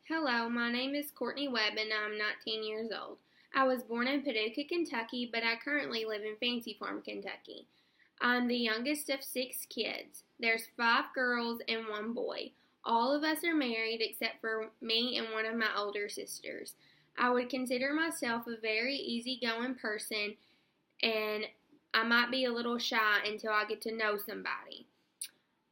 Hello, my name is Courtney Webb and I'm 19 years old. I was born in Paducah, Kentucky, but I currently live in Fancy Farm, Kentucky. I'm the youngest of 6 kids. There's 5 girls and 1 boy. All of us are married except for me and one of my older sisters. I would consider myself a very easygoing person, and I might be a little shy until I get to know somebody.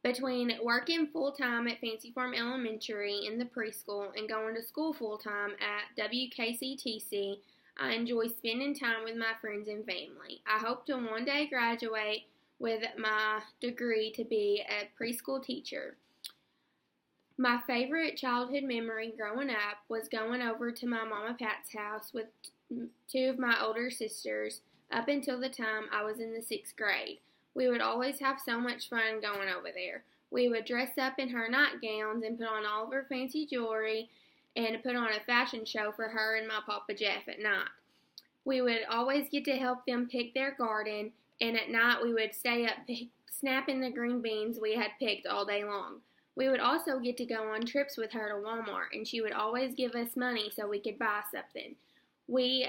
Between working full-time at Fancy Farm Elementary in the preschool and going to school full-time at WKCTC, I enjoy spending time with my friends and family. I hope to one day graduate with my degree to be a preschool teacher. My favorite childhood memory growing up was going over to my Mama Pat's house with 2 of my older sisters up until the time I was in the 6th grade. We would always have so much fun going over there. We would dress up in her nightgowns and put on all of her fancy jewelry and put on a fashion show for her and my Papa Jeff at night. We would always get to help them pick their garden, and at night we would stay up snapping the green beans we had picked all day long. We would also get to go on trips with her to Walmart, and she would always give us money so we could buy something. We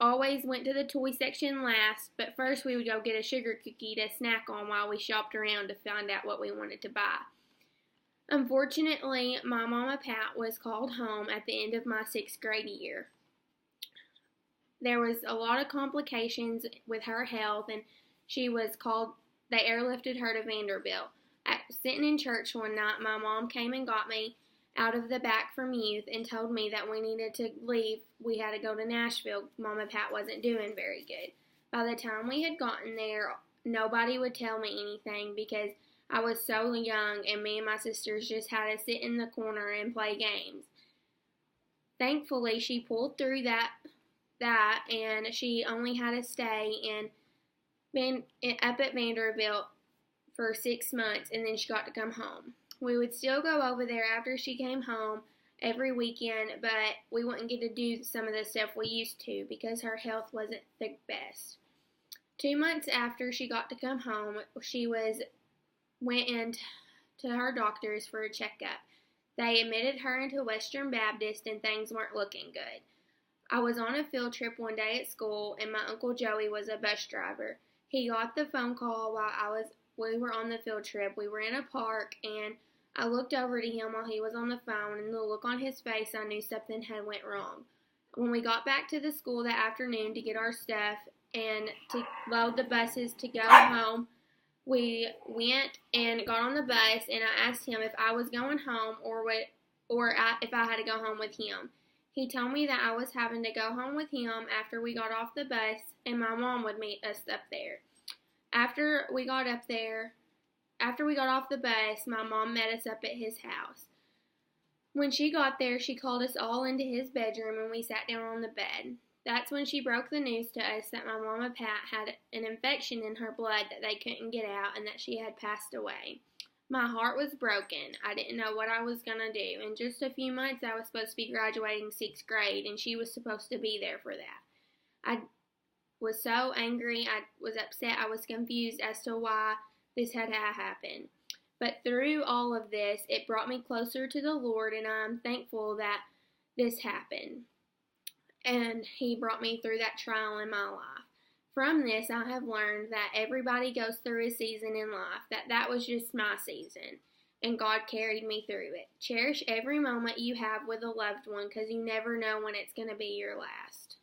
always went to the toy section last, but first we would go get a sugar cookie to snack on while we shopped around to find out what we wanted to buy. Unfortunately, my Mama Pat was called home at the end of my 6th grade year. There was a lot of complications with her health, and they airlifted her to Vanderbilt. Sitting in church one night, my mom came and got me out of the back from youth and told me that we needed to leave. We had to go to Nashville. Mama Pat wasn't doing very good. By the time we had gotten there, nobody would tell me anything because I was so young, and me and my sisters just had to sit in the corner and play games. Thankfully, she pulled through that and she only had to stay up at Vanderbilt for 6 months, and then she got to come home. We would still go over there after she came home every weekend, but we wouldn't get to do some of the stuff we used to because her health wasn't the best. 2 months after she got to come home, she went in to her doctors for a checkup. They admitted her into Western Baptist, and things weren't looking good. I was on a field trip one day at school, and my Uncle Joey was a bus driver. He got the phone call while we were on the field trip. We were in a park, and I looked over to him while he was on the phone, and the look on his face, I knew something had went wrong. When we got back to the school that afternoon to get our stuff and to load the buses to go home, we went and got on the bus, and I asked him if I was going home if I had to go home with him. He told me that I was having to go home with him after we got off the bus, and my mom would meet us up there. After we got off the bus, my mom met us up at his house. When she got there, she called us all into his bedroom, and we sat down on the bed. That's when she broke the news to us that my Mama Pat had an infection in her blood that they couldn't get out and that she had passed away. My heart was broken. I didn't know what I was going to do. In just a few months, I was supposed to be graduating 6th grade, and she was supposed to be there for that. I was so angry. I was upset. I was confused as to why this had happened. But through all of this, it brought me closer to the Lord, and I'm thankful that this happened. And He brought me through that trial in my life. From this, I have learned that everybody goes through a season in life, that was just my season, and God carried me through it. Cherish every moment you have with a loved one because you never know when it's going to be your last.